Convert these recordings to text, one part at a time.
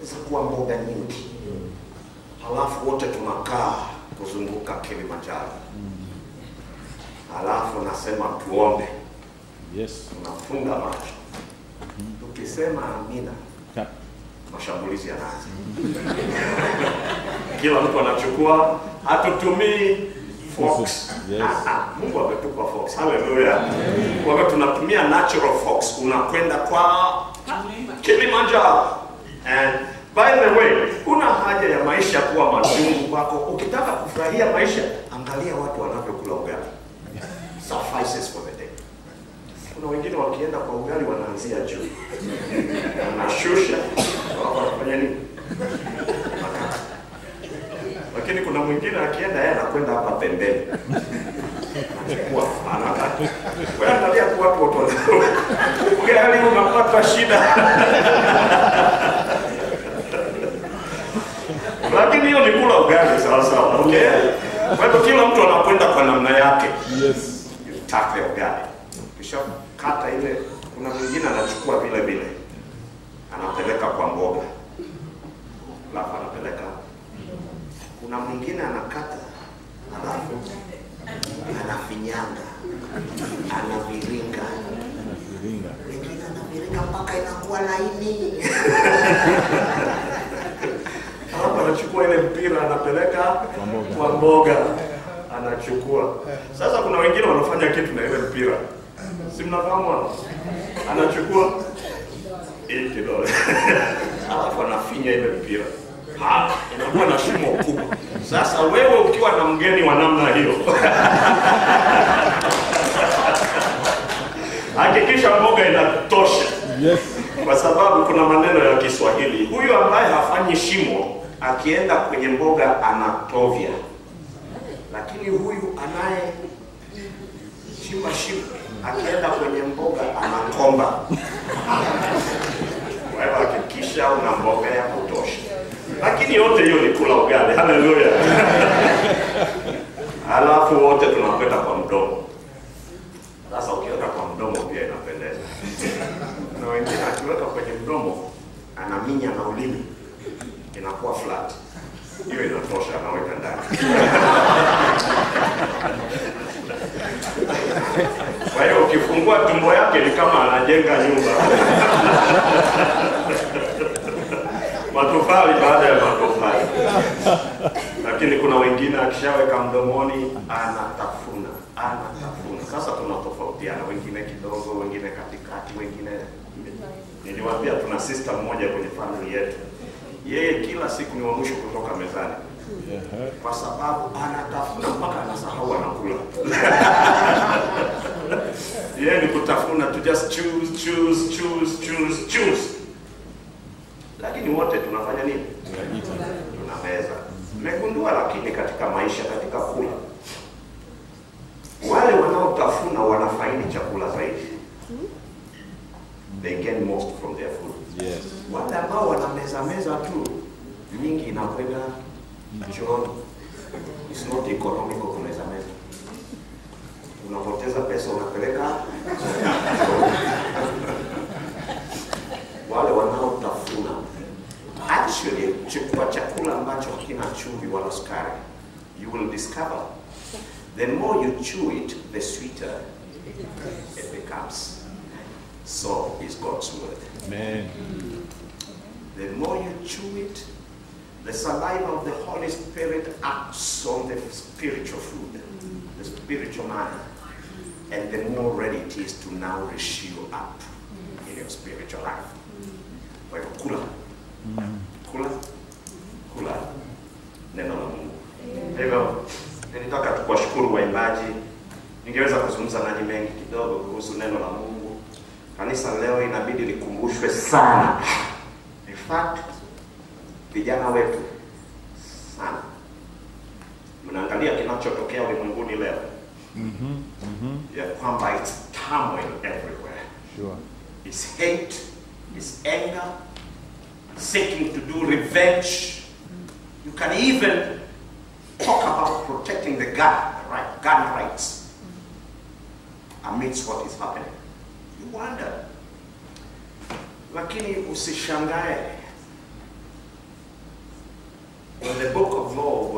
zikuwa mboga nyingi. Halafu wote tunakaa kuzunguka Kilimanjaro. Halafu nasema tuombe. Yes. Tunafunga macho. Tukisema amina, mashambulizi yanaanza. Kila mtu anachukua, hatutumii fox. Yes. Mungu ametupa fox. Hallelujah. Kwa tunatumia natural fox. Unakwenda kwa Kilimanjaro. And by the way, kuna haja ya maisha kuwa mazuri kwako. Ukitaka kufurahia maisha, angalia watu wanavyokula ugali. Suffices for the day. Kuna wengine wakienda kwa ugali wanaanzia juu. Wanashusha, wanafanya nini? Lakini kuna mwingine akienda yeye anakwenda hapa pembeni. Anachukua anakata. Wewe angalia kwa watu wote. Ugali unapata shida. Lakini hiyo ni kula ugali sawa sawa. Okay? Kwa hivyo kila mtu anakwenda kwa namna yake. Yes. Take ugali. Kisha kata ile, kuna mwingine anachukua vile vile. Anapeleka kwa mboga. Alafu anapeleka. Kuna mwingine anakata. Alafu anafinyanga. Anaviringa. Mwingine anaviringa mpaka inakuwa laini. Hapa anachukua ile mpira anapeleka kwa mboga. Anachukua. Sasa kuna wengine wanafanya kitu na ile mpira. Si mnafahamu hapo? Anachukua hii kidole. Alafu anafinya ile mpira. Inakuwa na shimo kubwa. Sasa wewe ukiwa na mgeni wa namna hiyo, hakikisha mboga inatosha. Yes. Kwa sababu kuna maneno ya Kiswahili. Huyu ambaye hafanyi shimo akienda kwenye mboga anatovya. Lakini huyu anaye chimba shimo akienda kwenye mboga anakomba. Wewe hakikisha una mboga ya kutosha. Lakini yote hiyo ni kula ugali. Hallelujah. Halafu wote tunakwenda kwa mdomo. Sasa ukiweka kwa mdomo pia inapendeza. Na wengine akiweka kwenye mdomo anaminya na ulimi inakuwa flat. Hiyo inatosha, anaweka ndani. Kwa hiyo ukifungua tumbo yake ni kama anajenga nyumba. Matofali baada ya matofali. Lakini kuna wengine akishaweka mdomoni anatafuna. Sasa tunatofautiana, wengine kidogo, wengine katikati, wengine. Niliwaambia tuna sister mmoja kwenye family yetu. Yeye kila siku ni wa mwisho kutoka mezani. Kwa sababu anatafuna mpaka anasahau anakula. Yeye ni kutafuna, to just choose. Lakini wote tunafanya nini? Tunameza. Mmegundua lakini katika maisha, katika kula, wale wanaotafuna wanafaidi chakula zaidi. They gain most from their food. Yes. Wale ambao wanameza tu, nyingi inakwenda chooni. It's not economical kumeza. Unapoteza pesa unapeleka. Wale wanaotafuna, actually chukua chakula ambacho hakina chumvi wala sukari. You will discover the more you chew it, the sweeter it becomes. So is God's word. Amen. The more you chew it, the saliva of the Holy Spirit acts on the spiritual food, the spiritual manna, and the more ready it is to nourish you up in your spiritual life. Kwa hiyo kula neno la Mungu. Hivyo nilitaka tukuwashukuru waimbaji. Ningeweza kuzungumza nanyi mengi kidogo kuhusu neno la Mungu. Kanisa leo inabidi likumbushwe sana. In fact, vijana wetu sana, mnaangalia kinachotokea ulimwenguni leo. Ya kwamba it's turmoil everywhere. Sure. It's hate, it's anger, seeking to do revenge. You can even talk about protecting the gun rights amidst what is happening. You wonder. Lakini usishangae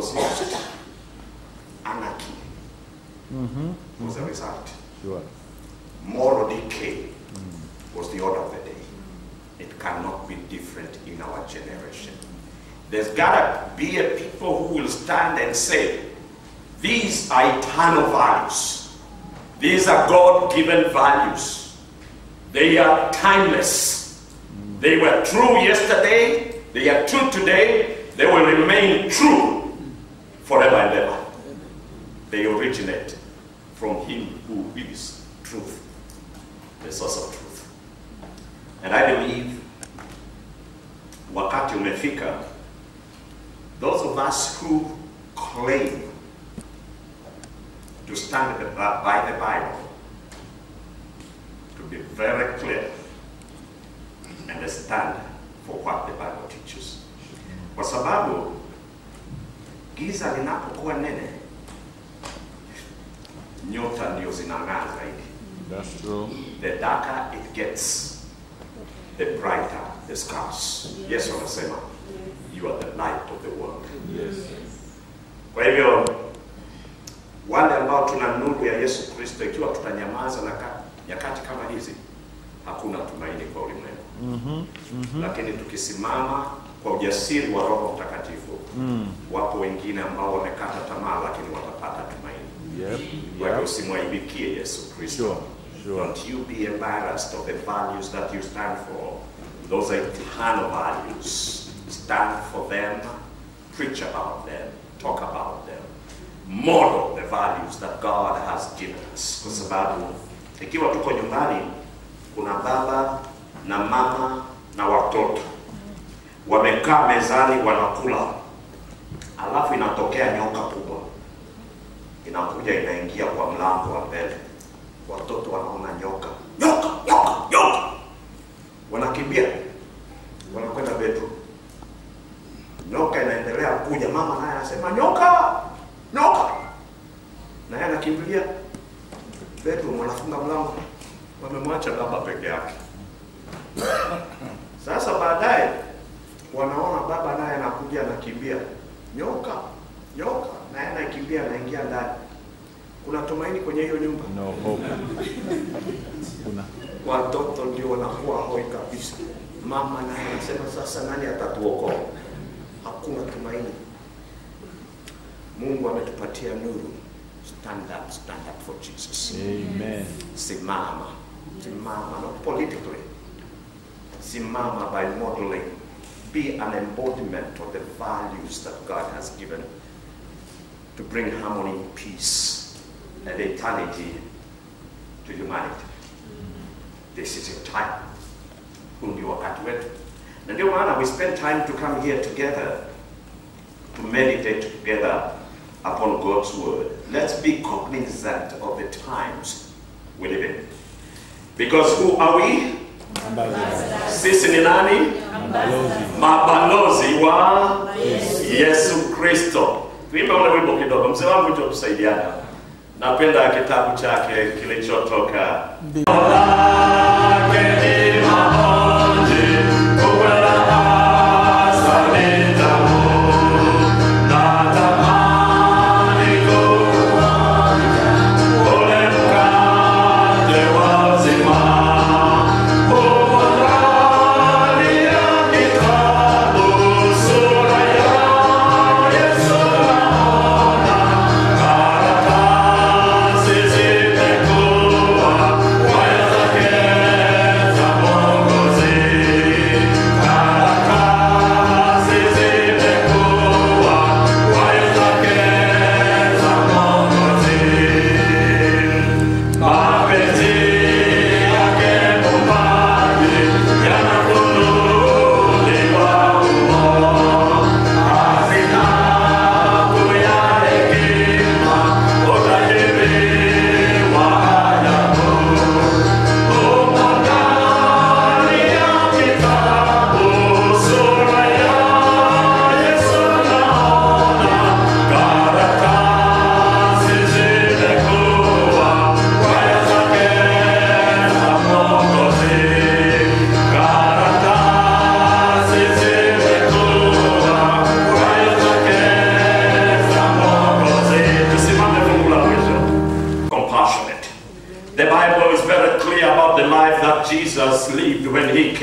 was lost. Anarchy was the result. Sure. Moral decay was the order of the day. It cannot be different in our generation. There's got to be a people who will stand and say, these are eternal values. These are God-given values. They are timeless. They were true yesterday. They are true today. They will remain true forever and ever. They originate from Him who is truth, the source of truth. And I believe wakati umefika, those of us who claim to stand by the Bible, to be very clear and stand for what the Bible teaches. Kwa sababu giza linapokuwa nene, nyota ndio zinang'aa zaidi. That's true. The darker it gets, the brighter the stars. Yes, wanasema, you are the light of the world. Yes. Kwa hivyo, wale ambao tuna nuru ya Yesu Kristo, ikiwa tutanyamaza na nyakati kama hizi, hakuna tumaini kwa ulimwengu. Lakini tukisimama kwa ujasiri wa Roho Mtakatifu, wapo wengine ambao wamekata tamaa lakini watapata tumaini. Kwa hivyo usimwaibikie Yesu Kristo. Don't you be embarrassed of the values that you stand for. Those are eternal values. Stand for them, preach about them, talk about them. Model the values that God has given us. Kwa sababu ikiwa tuko nyumbani, kuna baba na mama na watoto wamekaa mezani wanakula, alafu inatokea nyoka kubwa inakuja inaingia kwa mlango wa mbele. Watoto wanaona nyoka, wanakimbia, wanakwenda bedroom. Nyoka inaendelea kuja, mama naye anasema nyoka, naye anakimbilia bedroom, wanafunga mlango, wamemwacha baba peke yake. Sasa baadaye wanaona baba naye anakuja anakimbia, nyoka, naye anakimbia anaingia ndani. Kuna tumaini kwenye hiyo nyumba? No hope. Watoto ndio wanakuwa hoi kabisa. Mama naye anasema sasa nani atatuokoa? Hakuna tumaini. Mungu ametupatia nuru. Stand up for Jesus. Amen. Simama, not politically. Simama by modeling. Be an embodiment of the values that God has given to bring harmony, peace, and eternity to humanity. This is a time. Ndio wakati wetu. Na ndio maana we spend time to come here together to meditate together upon God's word. Let's be cognizant of the times we live in. Because who are we? Sisi ni nani? Mabalozi wa Yesu Kristo. Tuimbe ule wimbo kidogo. Mzee wangu ndio tusaidiana. Napenda kitabu chake kilichotoka. Yeah.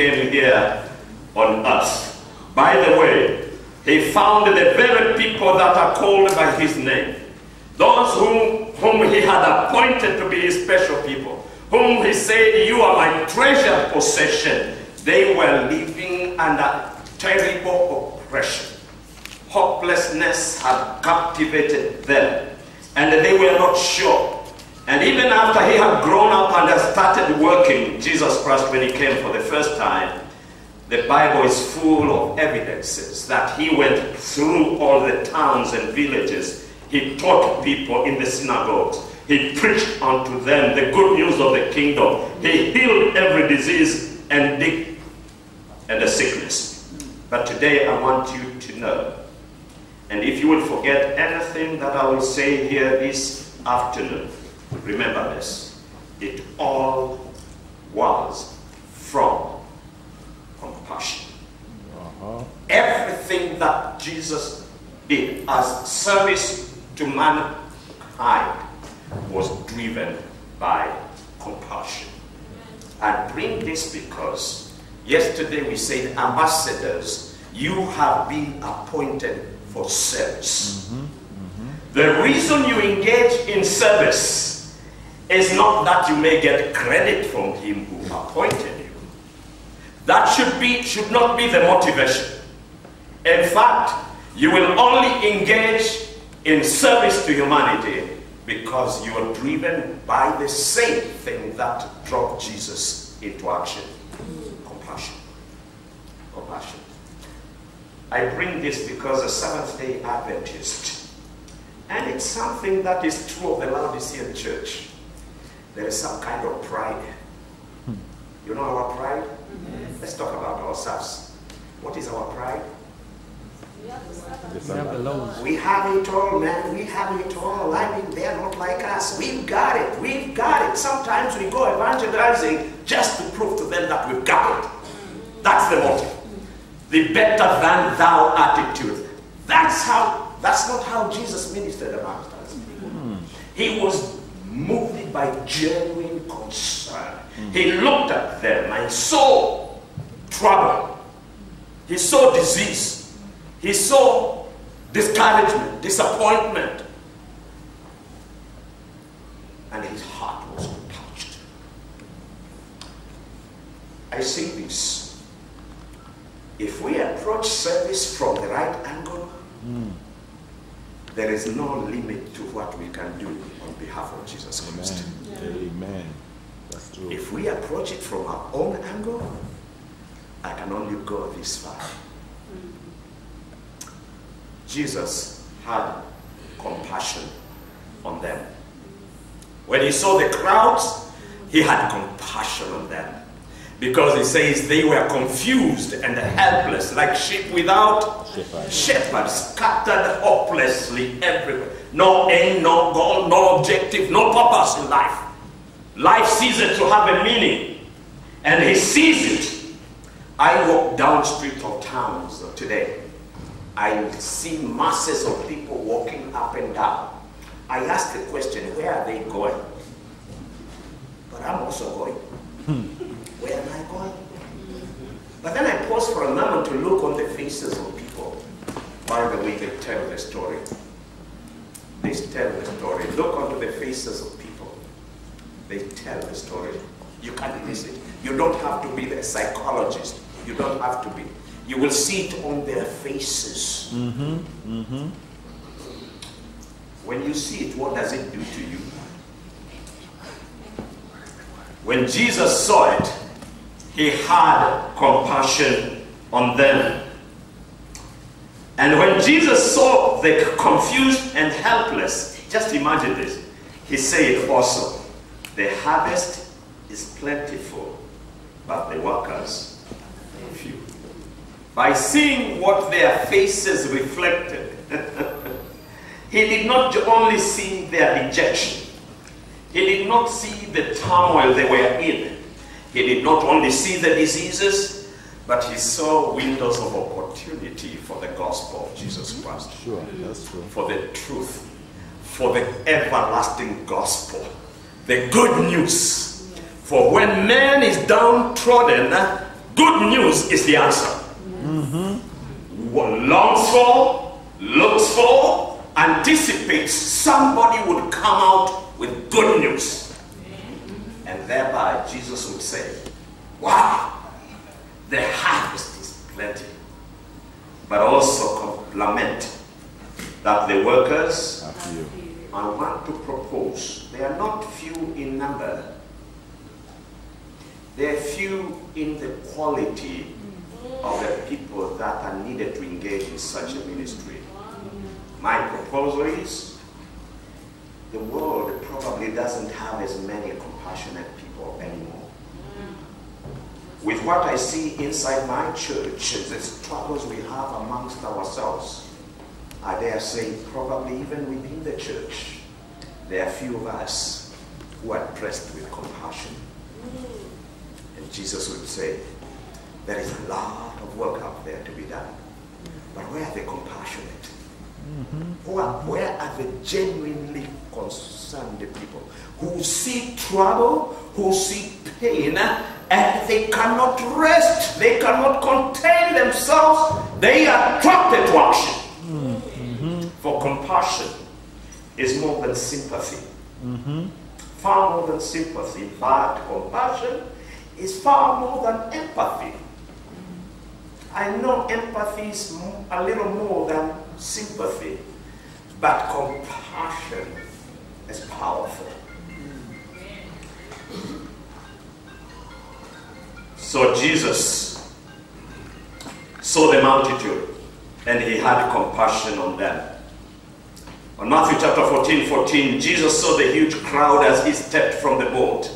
came here on earth. By the way, he found the very people that are called by his name. Those whom he had appointed to be his special people, whom he said, you are my treasured possession. They were living under terrible oppression. Hopelessness had captivated them, and they were not sure. And even after he had grown up and had started working, Jesus Christ, when he came for the first time, the Bible is full of evidences that he went through all the towns and villages. He taught people in the synagogues. He preached unto them the good news of the kingdom. He healed every disease and the sickness. But today I want you to know, and if you will forget anything that I will say here this afternoon, remember this: it all was from compassion. Everything that Jesus did as service to mankind was driven by compassion. I bring this because yesterday we said, ambassadors, you have been appointed for service. The reason you engage in service is not that you may get credit from him who appointed you. That should not be the motivation. In fact, you will only engage in service to humanity because you are driven by the same thing that drove Jesus into action: compassion. Compassion. I bring this because a Seventh-day Adventist, and it's something that is true of the Laodicean church, there is some kind of pride. You know our pride? Yes. Let's talk about ourselves. What is our pride? We have it all, man. We have it all. I mean, they're not like us. We've got it. We've got it. Sometimes we go evangelizing just to prove to them that we've got it. That's the motive. The better than thou attitude. That's not how Jesus ministered amongst us. He was moved by genuine concern. He looked at them and saw trouble. He saw disease. He saw discouragement, disappointment. And his heart was touched. I say this: if we approach service from the right angle, there is no limit to what we can do on behalf of Jesus Christ. Amen. That's true. If we approach it from our own angle, I can only go this far. Jesus had compassion on them. When he saw the crowds, he had compassion on them. Because he says they were confused and helpless, like sheep without shepherds, scattered hopelessly everywhere. No aim, no goal, no objective, no purpose in life. Life ceases to have a meaning, and he sees it. I walk down street of towns today. I see masses of people walking up and down. I ask the question, where are they going? But I'm also going. Where am I going? But then I pause for a moment to look on the faces of people. By the way, they tell the story. They tell the story. Look onto the faces of people. They tell the story. You can't miss it. You don't have to be a psychologist. You don't have to be. You will see it on their faces. When you see it, what does it do to you? When Jesus saw it, he had compassion on them. And when Jesus saw the confused and helpless, just imagine this, he said also, the harvest is plentiful, but the workers are few. By seeing what their faces reflected, he did not only see their dejection, he did not see the turmoil they were in. He did not only see the diseases, but he saw windows of opportunity for the gospel of Jesus Christ. Sure, that's true. For the truth, for the everlasting gospel, the good news. For when man is downtrodden, Good news is the answer. One longs for, looks for, anticipates somebody would come out with good news. And thereby Jesus would say, wow, the harvest is plenty. But also lament that the workers, I want to propose, they are not few in number. They are few in the quality of the people that are needed to engage in such a ministry. My proposal is, the world probably doesn't have as many compassionate people anymore. With what I see inside my church and the struggles we have amongst ourselves, I dare say probably even within the church, there are few of us who are dressed with compassion. And Jesus would say, there is a lot of work out there to be done. But where are the compassionate? Where are the genuinely concerned people who see trouble, who see pain, and they cannot rest, they cannot contain themselves, they are attracted to action. For compassion is more than sympathy. Far more than sympathy, but compassion is far more than empathy. I know empathy is a little more than sympathy, but compassion is powerful. So Jesus saw the multitude and he had compassion on them. On Matthew chapter 14, Jesus saw the huge crowd as he stepped from the boat,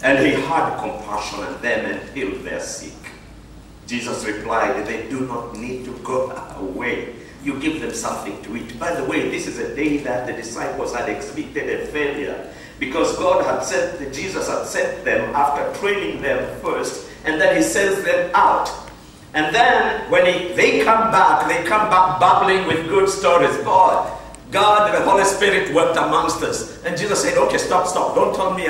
and he had compassion on them and healed their sick. Jesus replied, they do not need to go away. You give them something to eat. By the way, this is a day that the disciples had expected a failure, because Jesus had sent them after training them first, and then he sends them out. And then when they come back babbling with good stories. Boy, God, the Holy Spirit worked amongst us. And Jesus said, okay, stop, don't tell me.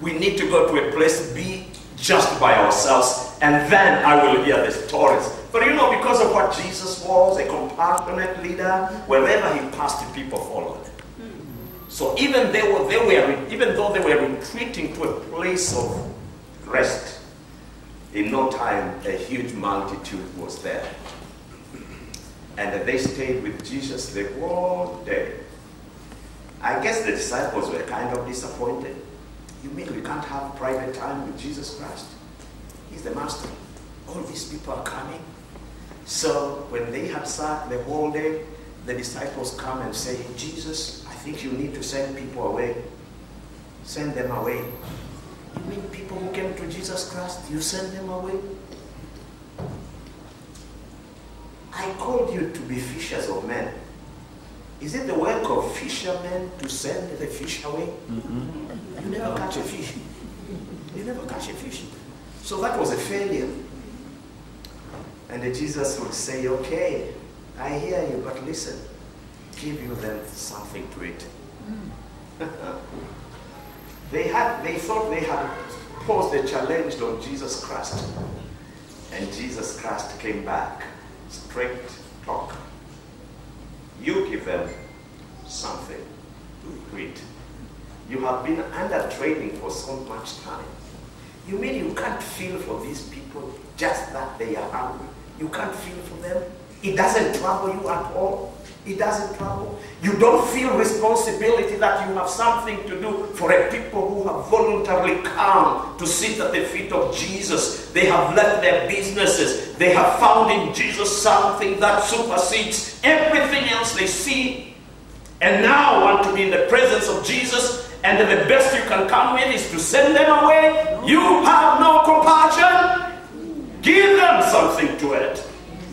We need to go to a place, be just by ourselves, and then I will hear the stories. But you know, because of what Jesus was, a compassionate leader, wherever he passed, people followed. So even though they were retreating to a place of rest, in no time a huge multitude was there. And they stayed with Jesus the whole day. I guess the disciples were kind of disappointed. You mean we can't have private time with Jesus Christ? He's the master. All these people are coming. So when they had sat the whole day, the disciples come and say, Jesus, I think you need to send people away. Send them away. You mean people who came to Jesus Christ, you send them away? I called you to be fishers of men. Is it the work of fishermen to send the fish away? You never catch a fish. You never catch a fish. So that was a failure. And Jesus would say, okay, I hear you, but listen, give you them something to eat. They thought they had posed a challenge on Jesus Christ. And Jesus Christ came back. Straight talk. You give them something to eat. You have been under training for so much time. You mean you can't feel for these people just that they are hungry? You can't feel for them? It doesn't trouble you at all? It doesn't trouble? You don't feel responsibility that you have something to do for a people who have voluntarily come to sit at the feet of Jesus. They have left their businesses. They have found in Jesus something that supersedes everything else they see. And now want to be in the presence of Jesus, and the best you can come with is to send them away. You have no compassion. Give them something to eat.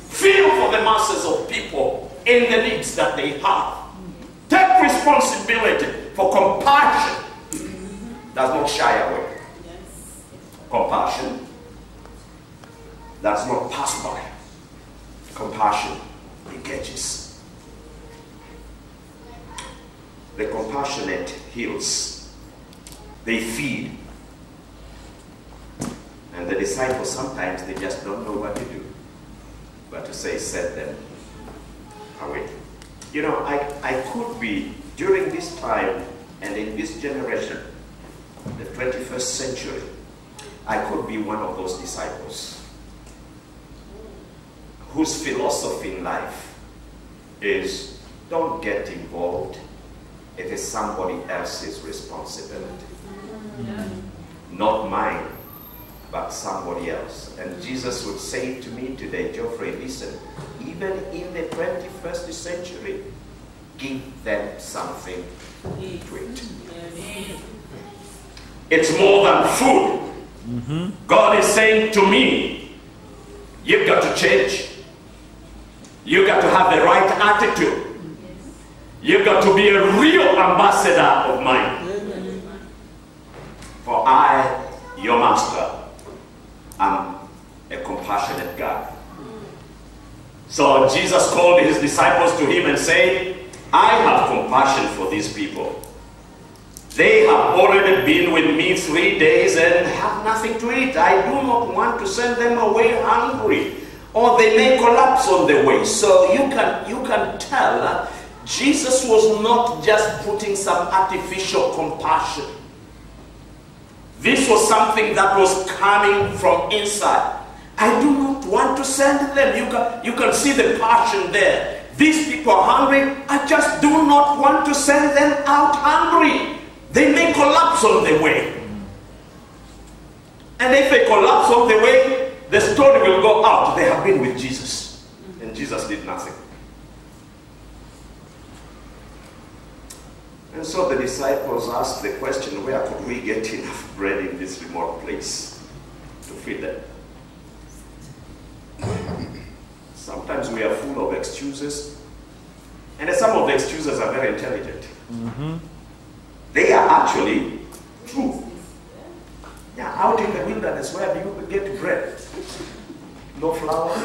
Feel for the masses of people in the needs that they have. Take responsibility, for compassion does not shy away. Compassion does not pass by. Compassion engages. The compassionate heals. They feed. And And the disciples, sometimes they just don't know what to do, but to say, send them away. You know, I could be, during this time and in this generation, the 21st century, I could be one of those disciples whose philosophy in life is, don't get involved. It is somebody else's responsibility. Yeah. Not mine, but somebody else. And Jesus would say to me today, Geoffrey, listen, even in the 21st century, give them something to eat. It's more than food. God is saying to me, you've got to change. You've got to have the right attitude. You've got to be a real ambassador of mine. For I, your master, am a compassionate God. So Jesus called his disciples to him and said, I have compassion for these people. They have already been with me 3 days and have nothing to eat. I do not want to send them away hungry, or they may collapse on the way. So you can tell Jesus was not just putting some artificial compassion. This was something that was coming from inside. I do not want to send them. You can see the passion there. These people are hungry. I just do not want to send them out hungry. They may collapse on the way. And if they collapse on the way, the story will go out. They have been with Jesus. And Jesus did nothing. And so the disciples asked the question, where could we get enough bread in this remote place to feed them? Sometimes we are full of excuses. And some of the excuses are very intelligent. They are actually true. Yeah, out in the wilderness, where do you get bread? No flour,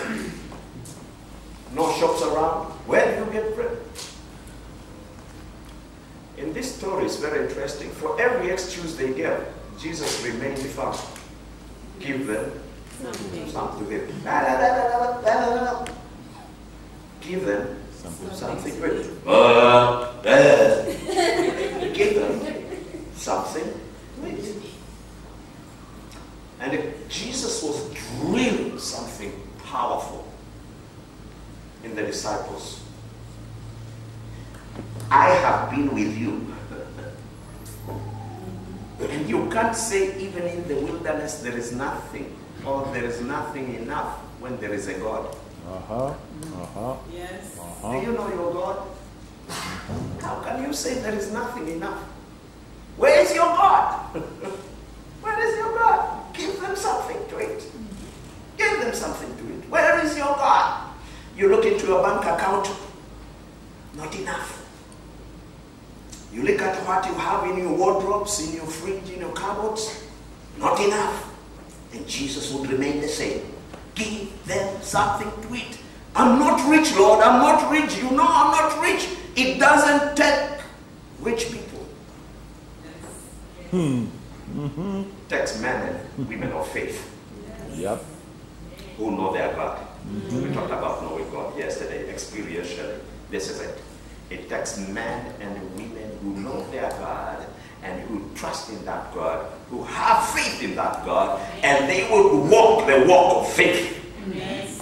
no shops around. Where do you get bread? In this story, it's very interesting. For every excuse they gave, Jesus remained firm. Give them something to eat. Give them something to eat. Give them something to eat. And Jesus was drilling something powerful in the disciples. I have been with you. And you can't say even in the wilderness there is nothing, or there is nothing enough when there is a God. Yes. Do you know your God? How can you say there is nothing enough? Where is your God? Where is your God? Give them something to eat. Give them something to eat. Where is your God? You look into your bank account, not enough. You look at what you have in your wardrobes, in your fridge, in your cupboards, not enough. And Jesus would remain the same. Give them something to eat. I'm not rich, Lord. I'm not rich. You know I'm not rich. It doesn't take rich people. It takes men and women of faith. Yep. Who know their God. We talked about knowing God yesterday, experientially. This is it. It takes men and women who know their God and who trust in that God, who have faith in that God, and they would walk the walk of faith. Yes.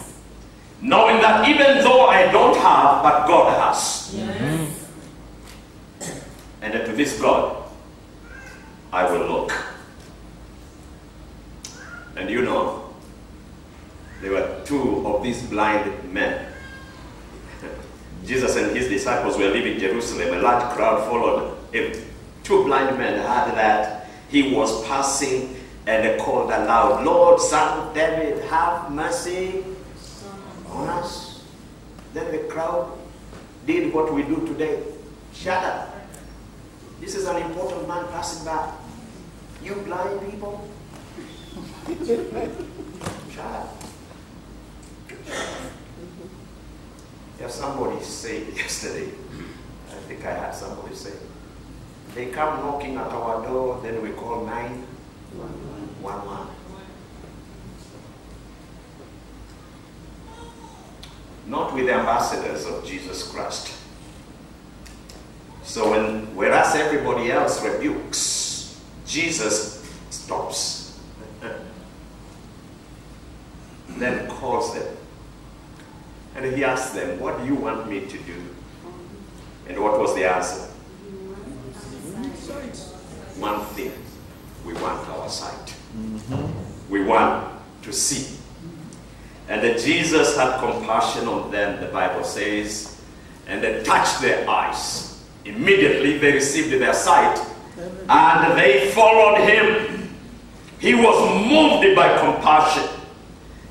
Knowing that even though I don't have, but God has. Yes. And to this God, I will look. And you know, there were two of these blind men. Jesus and his disciples were leaving Jerusalem. A large crowd followed him. Two blind men heard that he was passing, and they called aloud, Lord, Son of David, have mercy on us. Then the crowd did what we do today. Shut up. This is an important man passing by. You blind people. Shut up. Yeah, somebody said yesterday, I think I had somebody say, they come knocking at our door, then we call 911. not with the ambassadors of Jesus Christ. So whereas everybody else rebukes, Jesus stops. Then calls them. And he asks them, what do you want me to do? And what was the answer? One thing. We want our sight. We want to see. And that Jesus had compassion on them, the Bible says, and they touched their eyes. Immediately they received their sight, and they followed him. He was moved by compassion.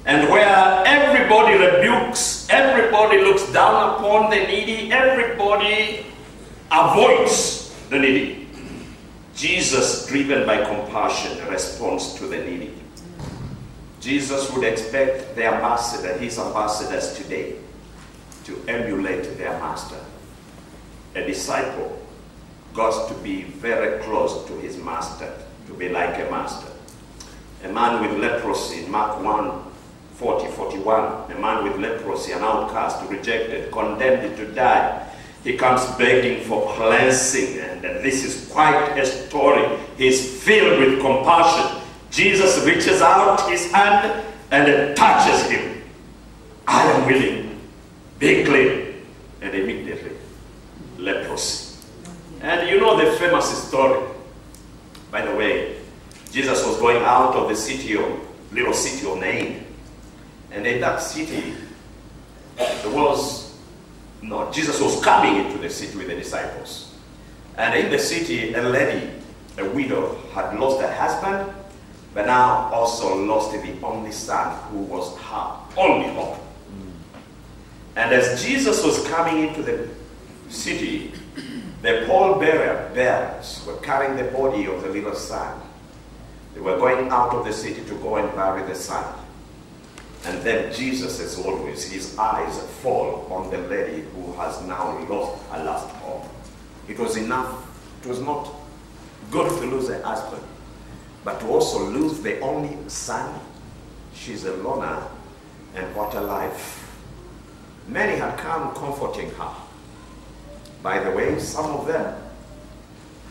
And where everybody rebukes, everybody looks down upon the needy, everybody avoids the needy, Jesus, driven by compassion, responds to the needy. Jesus would expect the ambassador, his ambassadors today, to emulate their master. A disciple got to be very close to his master, to be like a master. A man with leprosy, Mark 1:40-41, a man with leprosy, an outcast, rejected, condemned to die. He comes begging for cleansing, and this is quite a story. He's filled with compassion. Jesus reaches out his hand and touches him. I am willing, be clean. And immediately, leprosy. And you know the famous story. By the way, Jesus was going out of the city of, little city of Nain. And in that city, Jesus was coming into the city with the disciples. And in the city, a lady, a widow, had lost her husband, but now also lost the only son who was her only hope. And as Jesus was coming into the city, the pallbearers were carrying the body of the little son. They were going out of the city to go and bury the son. And then Jesus, as always, his eyes fall on the lady who has now lost her last hope. It was enough. It was not good to lose her husband, but to also lose the only son. She's a loner, and what a life. Many had come comforting her. By the way, some of them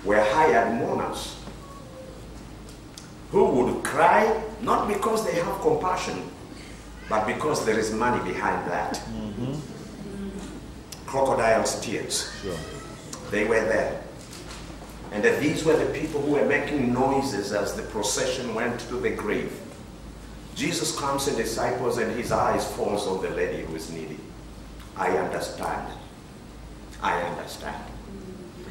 were hired mourners who would cry, not because they have compassion, but because there is money behind that. Crocodile's tears. Sure. They were there. And these were the people who were making noises as the procession went to the grave. Jesus comes and disciples, and his eyes falls on the lady who is needy. I understand. I understand.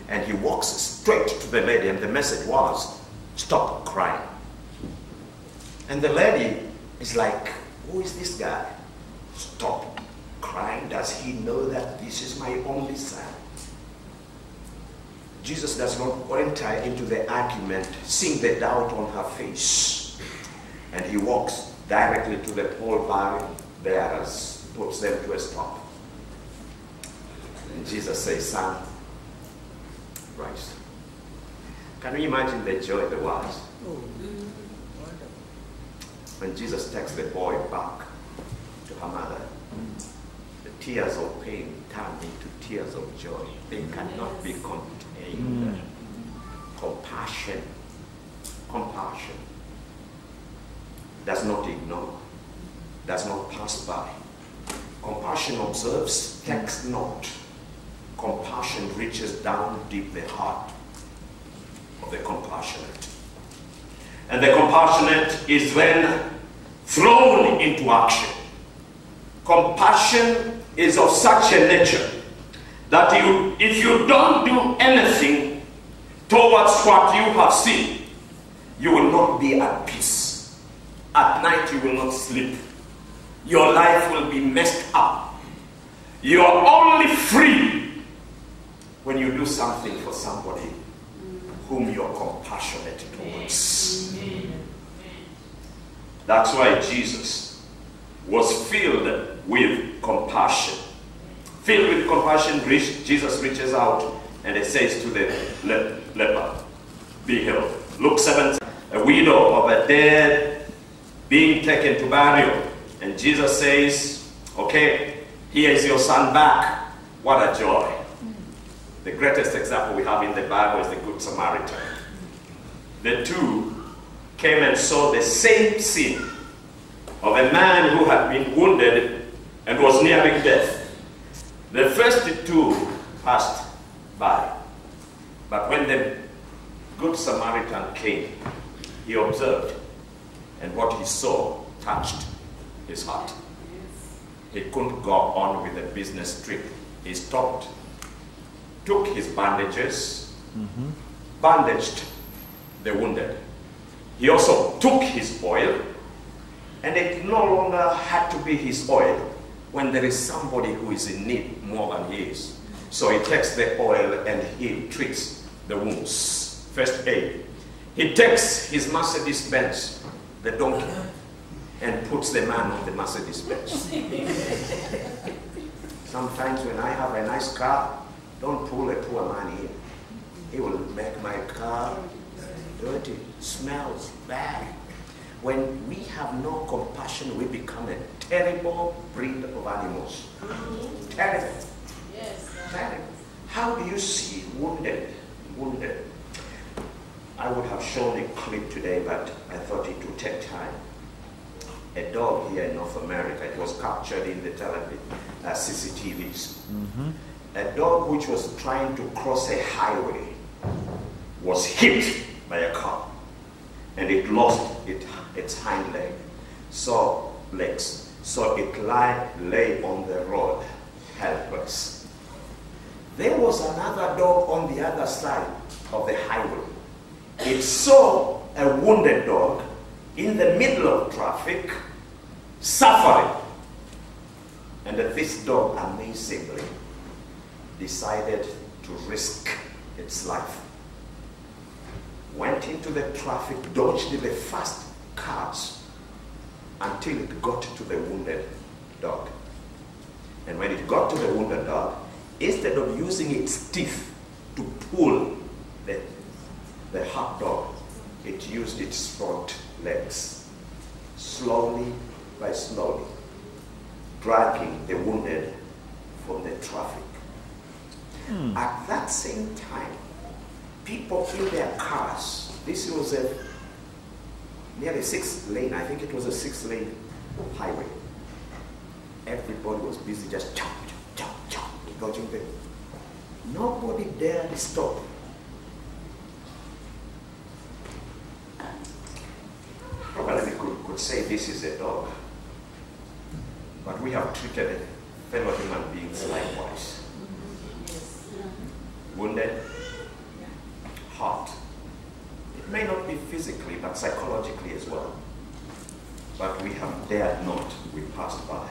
And he walks straight to the lady, and the message was, stop crying. And the lady is like, who is this guy? Stop crying. Does he know that this is my only son? Jesus does not enter into the argument, seeing the doubt on her face. And he walks directly to the pallbearers, puts them to a stop. And Jesus says, son, rise. Can you imagine the joy there was? When Jesus takes the boy back to her mother, the tears of pain turn into tears of joy. They cannot be contained. Compassion. Compassion does not ignore, does not pass by. Compassion observes, takes note. Compassion reaches down deep the heart of the compassionate. And the compassionate is then thrown into action. Compassion is of such a nature that if you don't do anything towards what you have seen, you will not be at peace. At night you will not sleep. Your life will be messed up. You are only free when you do something for somebody whom you are compassionate towards. That's why Jesus was filled with compassion. Filled with compassion, Jesus reaches out and he says to the leper, be healed. Luke 7, a widow of a dead being taken to burial. And Jesus says, okay, Here is your son back. What a joy. The greatest example we have in the Bible is the Good Samaritan. The two came and saw the same scene of a man who had been wounded and was nearing death. The first two passed by. But when the Good Samaritan came, he observed, and what he saw touched his heart. He couldn't go on with the business trip. He stopped, took his bandages, bandaged the wounded. He also took his oil, and it no longer had to be his oil when there is somebody who is in need more than he is. So he takes the oil and he treats the wounds. First aid. He takes his Mercedes Benz, the donkey, and puts the man on the Mercedes Benz. Sometimes when I have a nice car, don't pull a poor man in. He will make my car dirty, smells bad. When we have no compassion, we become a terrible breed of animals. Terrible. Yes. Terrible. How do you see wounded? Wounded. I would have shown a clip today, but I thought it would take time. A dog here in North America, it was captured in the television, CCTVs. A dog which was trying to cross a highway was hit by a car, and it lost its hind leg, so it lay on the road, helpless. There was another dog on the other side of the highway. It saw a wounded dog in the middle of traffic, suffering. And this dog, amazingly, decided to risk its life. Went into the traffic, dodged the fast cars until it got to the wounded dog. And when it got to the wounded dog, instead of using its teeth to pull the hurt dog, it used its front legs, slowly by slowly, dragging the wounded from the traffic. At that same time, people in their cars, this was a nearly 6-lane, I think it was a 6-lane highway. Everybody was busy just chop, chop, chop, dodging them. Nobody dared stop. Probably we could say this is a dog, but we have treated fellow human beings likewise. Wounded, hurt. It may not be physically, but psychologically as well. But we have dared not, we passed by.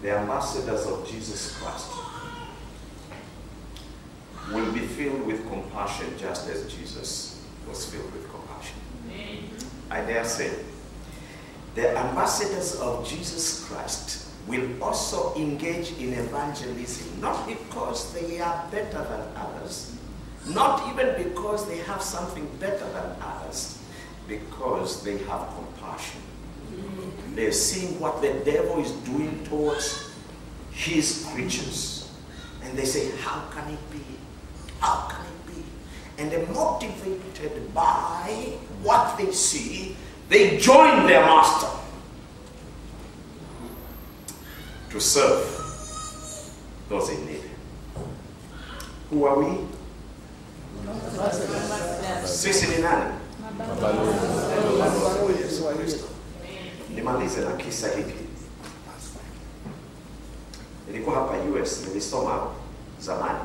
The ambassadors of Jesus Christ will be filled with compassion just as Jesus was filled with compassion. I dare say, the ambassadors of Jesus Christ will also engage in evangelism, not because they are better than others, not even because they have something better than others, because they have compassion. They're seeing what the devil is doing towards his creatures. And they say, how can it be? How can it be? And they're motivated by what they see. They join their master to serve those in need. Who are we? Sisi ni nani? Yesu Kristo. Nimalize na kisa hiki. Nilikuwa hapa US, nilisoma zamani.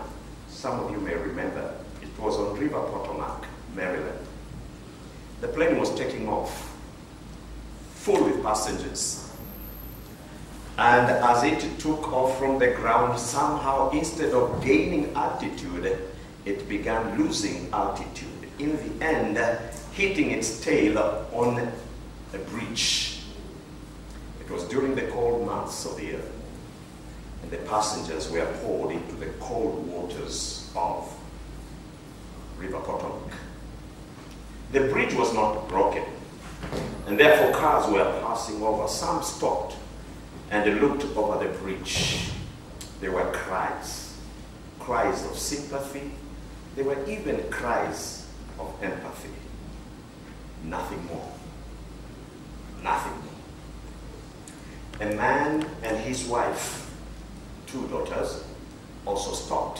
Some of you may remember. It was on River Potomac, Maryland. The plane was taking off, full with passengers. And as it took off from the ground, somehow instead of gaining altitude, it began losing altitude. In the end, hitting its tail on a bridge. It was during the cold months of the year. And the passengers were poured into the cold waters of River Potomac. The bridge was not broken, and therefore cars were passing over. Some stopped and looked over the bridge. There were cries, cries of sympathy. There were even cries of empathy. Nothing more. Nothing more. A man and his wife, 2 daughters, also stopped.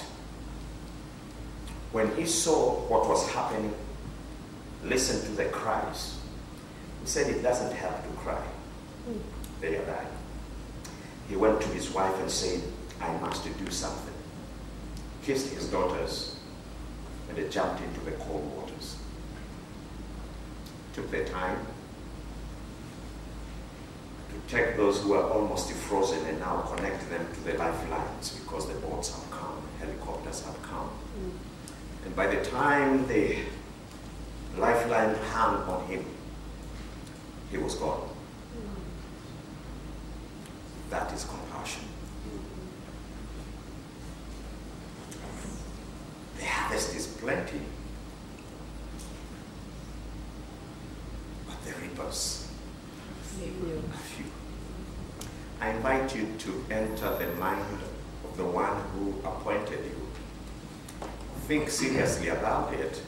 When he saw what was happening, listened to the cries, he said it doesn't help to cry. They are dying. He went to his wife and said, I must do something. Kissed his daughters, and they jumped into the cold waters. Took their time to take those who were almost frozen and now connect them to the lifelines, because the boats have come, helicopters have come. And by the time the lifeline hung on him, he was gone. That is compassion. The harvest is plenty, but the reapers are few. I invite you to enter the mind of the one who appointed you. Think seriously about it